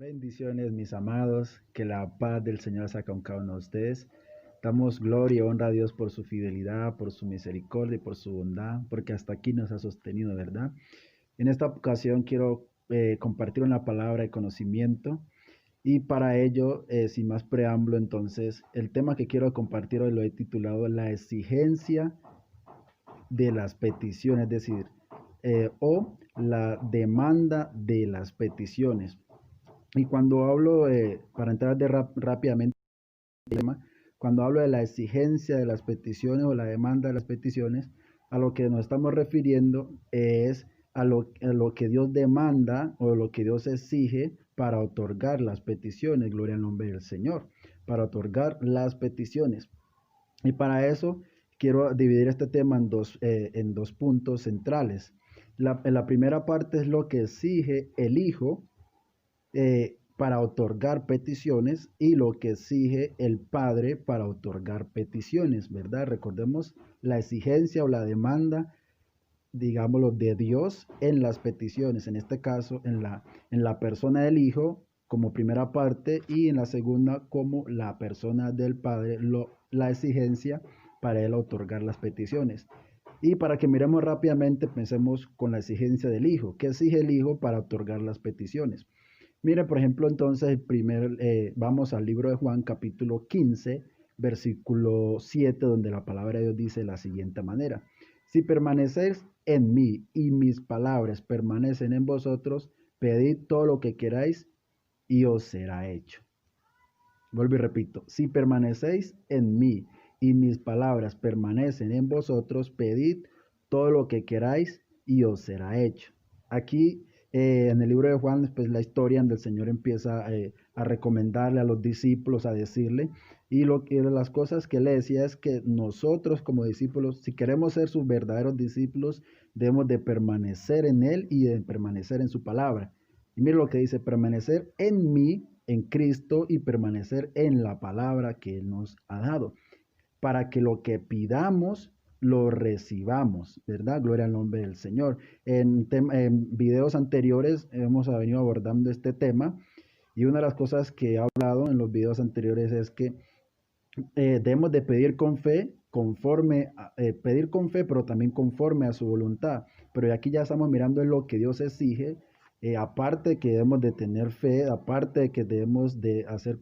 Bendiciones, mis amados, que la paz del Señor sea con cada uno de ustedes. Damos gloria y honra a Dios por su fidelidad, por su misericordia y por su bondad, porque hasta aquí nos ha sostenido, ¿verdad? En esta ocasión quiero compartir una palabra de conocimiento y para ello, sin más preámbulo, entonces, el tema que quiero compartir hoy lo he titulado La exigencia de las peticiones, es decir, o la demanda de las peticiones. Y cuando hablo, para entrar rápidamente en el tema, cuando hablo de la exigencia de las peticiones o la demanda de las peticiones, a lo que nos estamos refiriendo es a lo que Dios demanda o lo que Dios exige para otorgar las peticiones, gloria al nombre del Señor, para otorgar las peticiones. Y para eso quiero dividir este tema en dos puntos centrales. La primera parte es lo que exige el Hijo para otorgar peticiones y lo que exige el Padre para otorgar peticiones, ¿verdad? Recordemos la exigencia o la demanda, digámoslo, de Dios en las peticiones, en este caso en la persona del Hijo como primera parte y en la segunda como la persona del Padre, la exigencia para él otorgar las peticiones. Y para que miremos rápidamente, pensemos con la exigencia del Hijo. ¿Qué exige el Hijo para otorgar las peticiones? Mire, por ejemplo, entonces, vamos al libro de Juan, capítulo 15, versículo 7, donde la palabra de Dios dice de la siguiente manera: Si permanecéis en mí y mis palabras permanecen en vosotros, pedid todo lo que queráis y os será hecho. Vuelvo y repito: si permanecéis en mí y mis palabras permanecen en vosotros, pedid todo lo que queráis y os será hecho. Aquí en el libro de Juan, pues la historia donde el Señor empieza a recomendarle a los discípulos, a decirle, y las cosas que le decía es que nosotros como discípulos, si queremos ser sus verdaderos discípulos, debemos de permanecer en Él y de permanecer en su palabra. Y mire lo que dice: permanecer en mí, en Cristo, y permanecer en la palabra que Él nos ha dado, para que lo que pidamos lo recibamos, ¿verdad? Gloria al nombre del Señor. En videos anteriores hemos venido abordando este tema y una de las cosas que he hablado en los videos anteriores es que debemos de pedir con fe, pedir con fe, pero también conforme a su voluntad. Pero aquí ya estamos mirando en lo que Dios exige, aparte de que debemos de tener fe, aparte de que debemos de hacer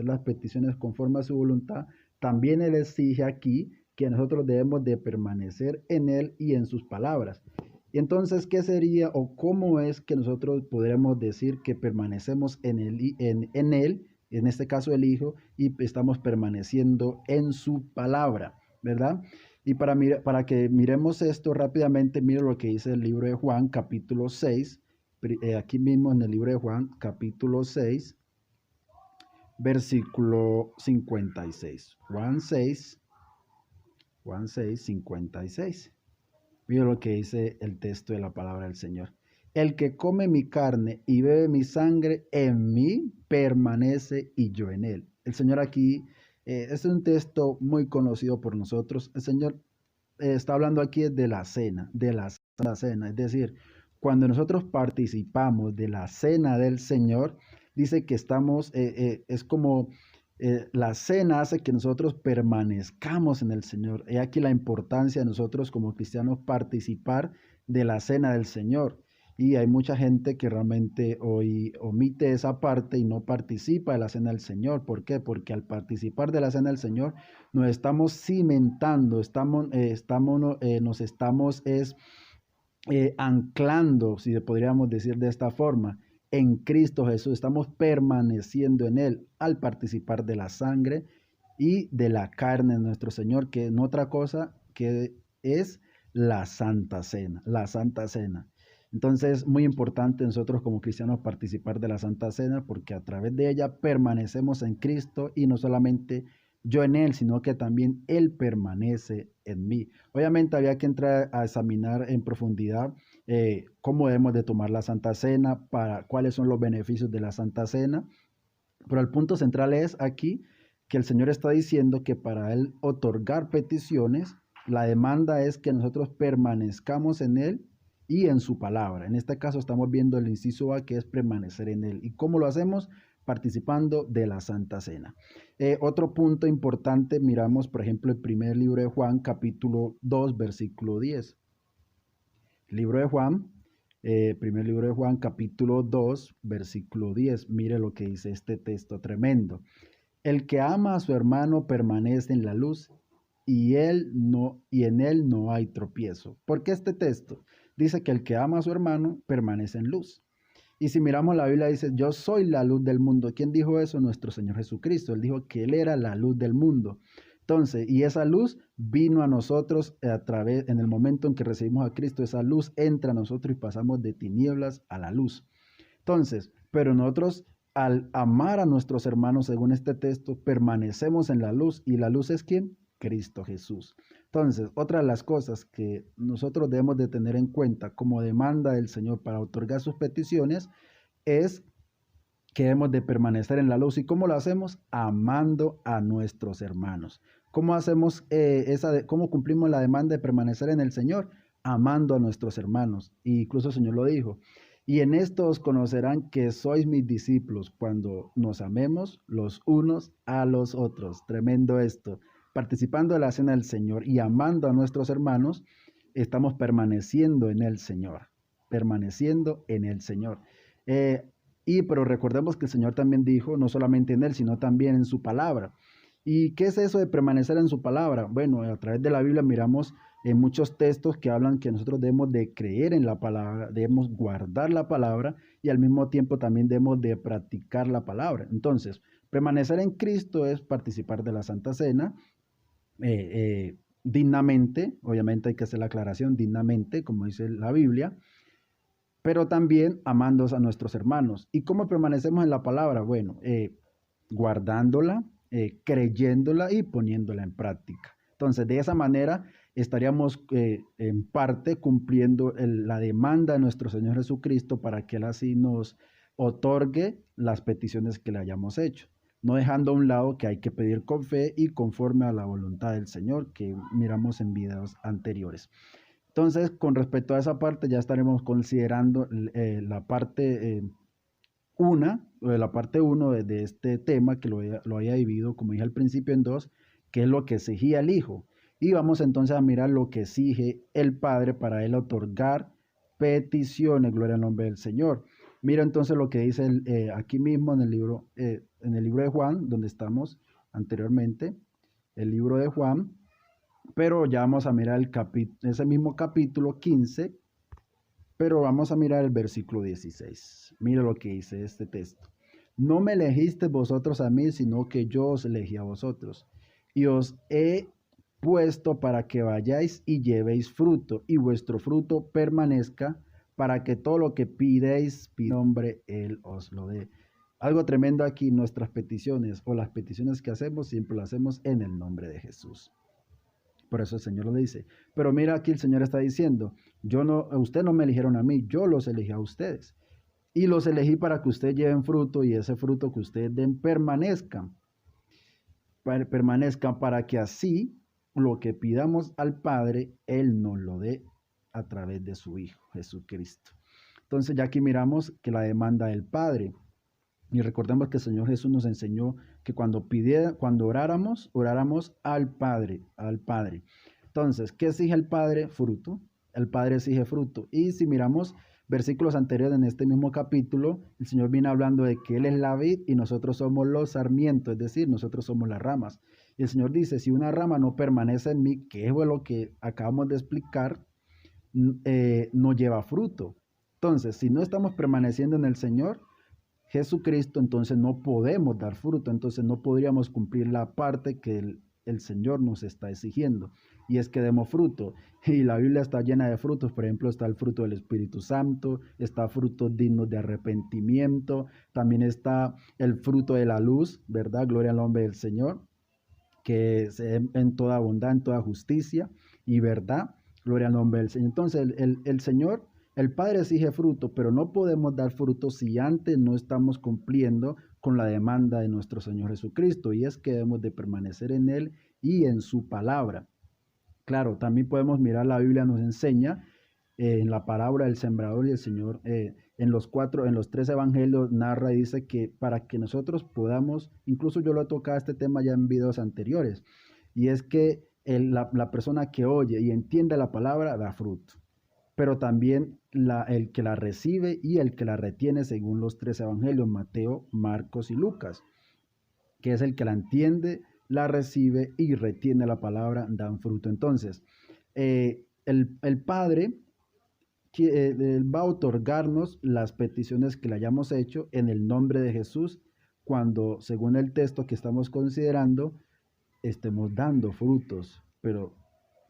las peticiones conforme a su voluntad, también Él exige aquí que nosotros debemos de permanecer en Él y en sus palabras. Y entonces, ¿qué sería o cómo es que nosotros podremos decir que permanecemos en Él, en este caso el Hijo, y estamos permaneciendo en su palabra, ¿verdad? Y para que miremos esto rápidamente, mire lo que dice el libro de Juan, capítulo 6, aquí mismo en el libro de Juan, capítulo 6, versículo 56. Juan 6, 56. Mira lo que dice el texto de la palabra del Señor: El que come mi carne y bebe mi sangre, en mí permanece y yo en él. El Señor aquí, es un texto muy conocido por nosotros. El Señor está hablando aquí de la cena, de la Santa Cena. Es decir, cuando nosotros participamos de la cena del Señor, dice que es como la cena hace que nosotros permanezcamos en el Señor. Y aquí la importancia de nosotros como cristianos participar de la cena del Señor. Y hay mucha gente que realmente hoy omite esa parte y no participa de la cena del Señor. ¿Por qué? Porque al participar de la cena del Señor nos estamos cimentando, nos estamos anclando, si podríamos decir de esta forma, en Cristo Jesús. Estamos permaneciendo en Él al participar de la sangre y de la carne de nuestro Señor, que no otra cosa que es la Santa Cena, la Santa Cena. Entonces, muy importante nosotros como cristianos participar de la Santa Cena, porque a través de ella permanecemos en Cristo y no solamente yo en Él, sino que también Él permanece en mí. Obviamente había que entrar a examinar en profundidad cómo debemos de tomar la Santa Cena, cuáles son los beneficios de la Santa Cena, pero el punto central es aquí que el Señor está diciendo que para Él otorgar peticiones, la demanda es que nosotros permanezcamos en Él y en su palabra. En este caso estamos viendo el inciso A, que es permanecer en él. ¿Y cómo lo hacemos? Participando de la Santa Cena. Otro punto importante, miramos por ejemplo el primer libro de Juan, capítulo 2, versículo 10. Libro de Juan, primer libro de Juan, capítulo 2, versículo 10. Mire lo que dice este texto tremendo. El que ama a su hermano permanece en la luz y en él no hay tropiezo. ¿Por qué este texto? Dice que el que ama a su hermano permanece en luz. Y si miramos la Biblia dice, yo soy la luz del mundo. ¿Quién dijo eso? Nuestro Señor Jesucristo. Él dijo que Él era la luz del mundo. Entonces, y esa luz vino a nosotros en el momento en que recibimos a Cristo, esa luz entra a nosotros y pasamos de tinieblas a la luz. Entonces, pero nosotros al amar a nuestros hermanos, según este texto, permanecemos en la luz. ¿Y la luz es quién? Cristo Jesús. Entonces, otra de las cosas que nosotros debemos de tener en cuenta como demanda del Señor para otorgar sus peticiones es que debemos de permanecer en la luz. ¿Y cómo lo hacemos? Amando a nuestros hermanos. ¿Cómo hacemos cómo cumplimos la demanda de permanecer en el Señor? Amando a nuestros hermanos. Y incluso el Señor lo dijo. Y en esto os conocerán que sois mis discípulos, cuando nos amemos los unos a los otros. Tremendo esto. Participando de la cena del Señor y amando a nuestros hermanos, estamos permaneciendo en el Señor. Permaneciendo en el Señor. Pero recordemos que el Señor también dijo, no solamente en Él, sino también en su palabra. ¿Y qué es eso de permanecer en su palabra? Bueno, a través de la Biblia miramos en muchos textos que hablan que nosotros debemos de creer en la palabra, debemos guardar la palabra y al mismo tiempo también debemos de practicar la palabra. Entonces, permanecer en Cristo es participar de la Santa Cena dignamente, obviamente hay que hacer la aclaración, dignamente, como dice la Biblia, pero también amando a nuestros hermanos. ¿Y cómo permanecemos en la palabra? Bueno, guardándola, creyéndola y poniéndola en práctica. Entonces, de esa manera estaríamos en parte cumpliendo la demanda de nuestro Señor Jesucristo para que Él así nos otorgue las peticiones que le hayamos hecho, no dejando a un lado que hay que pedir con fe y conforme a la voluntad del Señor que miramos en videos anteriores. Entonces, con respecto a esa parte, ya estaremos considerando la parte la parte 1 de este tema, que lo había dividido, como dije al principio, en dos, que es lo que exigía el Hijo. Y vamos entonces a mirar lo que exige el Padre para Él otorgar peticiones, gloria al nombre del Señor. Mira entonces lo que dice aquí mismo en el libro de Juan, donde estamos anteriormente, el libro de Juan. Pero ya vamos a mirar ese mismo capítulo 15, pero vamos a mirar el versículo 16. Mira lo que dice este texto. No me elegisteis vosotros a mí, sino que yo os elegí a vosotros. Y os he puesto para que vayáis y llevéis fruto, y vuestro fruto permanezca, para que todo lo que pidéis, en nombre, Él os lo dé. Algo tremendo aquí, nuestras peticiones o las peticiones que hacemos, siempre las hacemos en el nombre de Jesús. Por eso el Señor lo dice. Pero mira, aquí el Señor está diciendo, usted no me eligieron a mí, yo los elegí a ustedes. Y los elegí para que ustedes lleven fruto y ese fruto que ustedes den permanezcan para que así lo que pidamos al Padre, Él nos lo dé a través de su Hijo, Jesucristo. Entonces ya aquí miramos que la demanda del Padre. Y recordemos que el Señor Jesús nos enseñó que cuando oráramos al Padre, al Padre. Entonces, ¿qué exige el Padre? Fruto. El Padre exige fruto. Y si miramos versículos anteriores en este mismo capítulo, el Señor viene hablando de que Él es la vid y nosotros somos los sarmientos, es decir, nosotros somos las ramas. Y el Señor dice, si una rama no permanece en mí, que es lo que acabamos de explicar, no lleva fruto. Entonces, si no estamos permaneciendo en el Señor Jesucristo, entonces no podemos dar fruto, entonces no podríamos cumplir la parte que el Señor nos está exigiendo, y es que demos fruto. Y la Biblia está llena de frutos, por ejemplo, está el fruto del Espíritu Santo, está frutos dignos de arrepentimiento, también está el fruto de la luz, ¿verdad? Gloria al nombre del Señor, que se en toda bondad, en toda justicia y verdad, gloria al nombre del Señor. Entonces el Señor, el Padre exige fruto, pero no podemos dar fruto si antes no estamos cumpliendo con la demanda de nuestro Señor Jesucristo, y es que debemos de permanecer en Él y en su palabra. Claro, también podemos mirar, la Biblia nos enseña en la parábola del sembrador y el Señor en los tres evangelios narra y dice que para que nosotros podamos, incluso yo lo he tocado este tema ya en videos anteriores, y es que la persona que oye y entiende la palabra da fruto, pero también el que la recibe y el que la retiene según los tres evangelios, Mateo, Marcos y Lucas, que es el que la entiende, la recibe y retiene la palabra, dan fruto. Entonces, el Padre va a otorgarnos las peticiones que le hayamos hecho en el nombre de Jesús, cuando, según el texto que estamos considerando, estemos dando frutos. Pero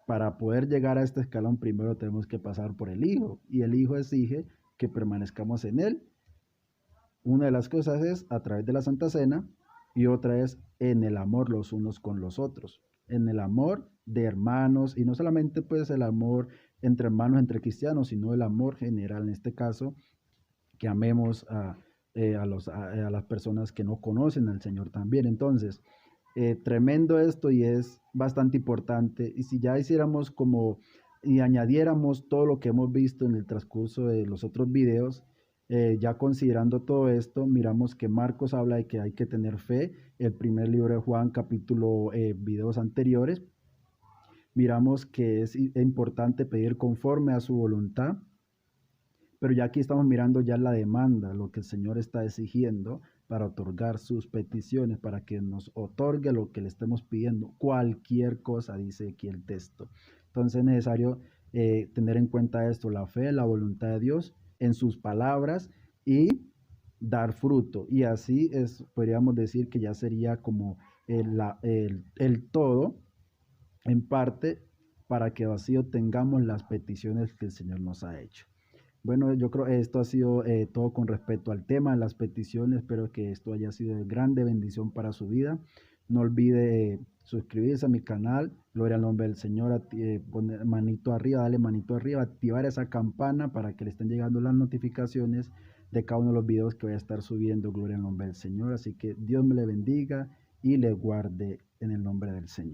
para poder llegar a este escalón, primero tenemos que pasar por el Hijo, y el Hijo exige que permanezcamos en Él. Una de las cosas es a través de la Santa Cena y otra es en el amor los unos con los otros, en el amor de hermanos, y no solamente pues el amor entre hermanos, entre cristianos, sino el amor general, en este caso, que amemos a las personas que no conocen al Señor también. Entonces, tremendo esto y es bastante importante. Y si ya hiciéramos como y añadiéramos todo lo que hemos visto en el transcurso de los otros videos, ya considerando todo esto, miramos que Marcos habla de que hay que tener fe. El primer libro de Juan, capítulo, videos anteriores, miramos que es importante pedir conforme a su voluntad, pero ya aquí estamos mirando ya la demanda, lo que el Señor está exigiendo para otorgar sus peticiones, para que nos otorgue lo que le estemos pidiendo. Cualquier cosa, dice aquí el texto. Entonces es necesario tener en cuenta esto, la fe, la voluntad de Dios en sus palabras y dar fruto. Y así es, podríamos decir que ya sería como el todo, en parte, para que así obtengamos las peticiones que el Señor nos ha hecho. Bueno, yo creo que esto ha sido todo con respecto al tema de las peticiones. Espero que esto haya sido de grande bendición para su vida. No olvide suscribirse a mi canal. Gloria al nombre del Señor. Poner manito arriba, dale manito arriba, activar esa campana para que le estén llegando las notificaciones de cada uno de los videos que voy a estar subiendo. Gloria al nombre del Señor. Así que Dios me le bendiga y le guarde en el nombre del Señor.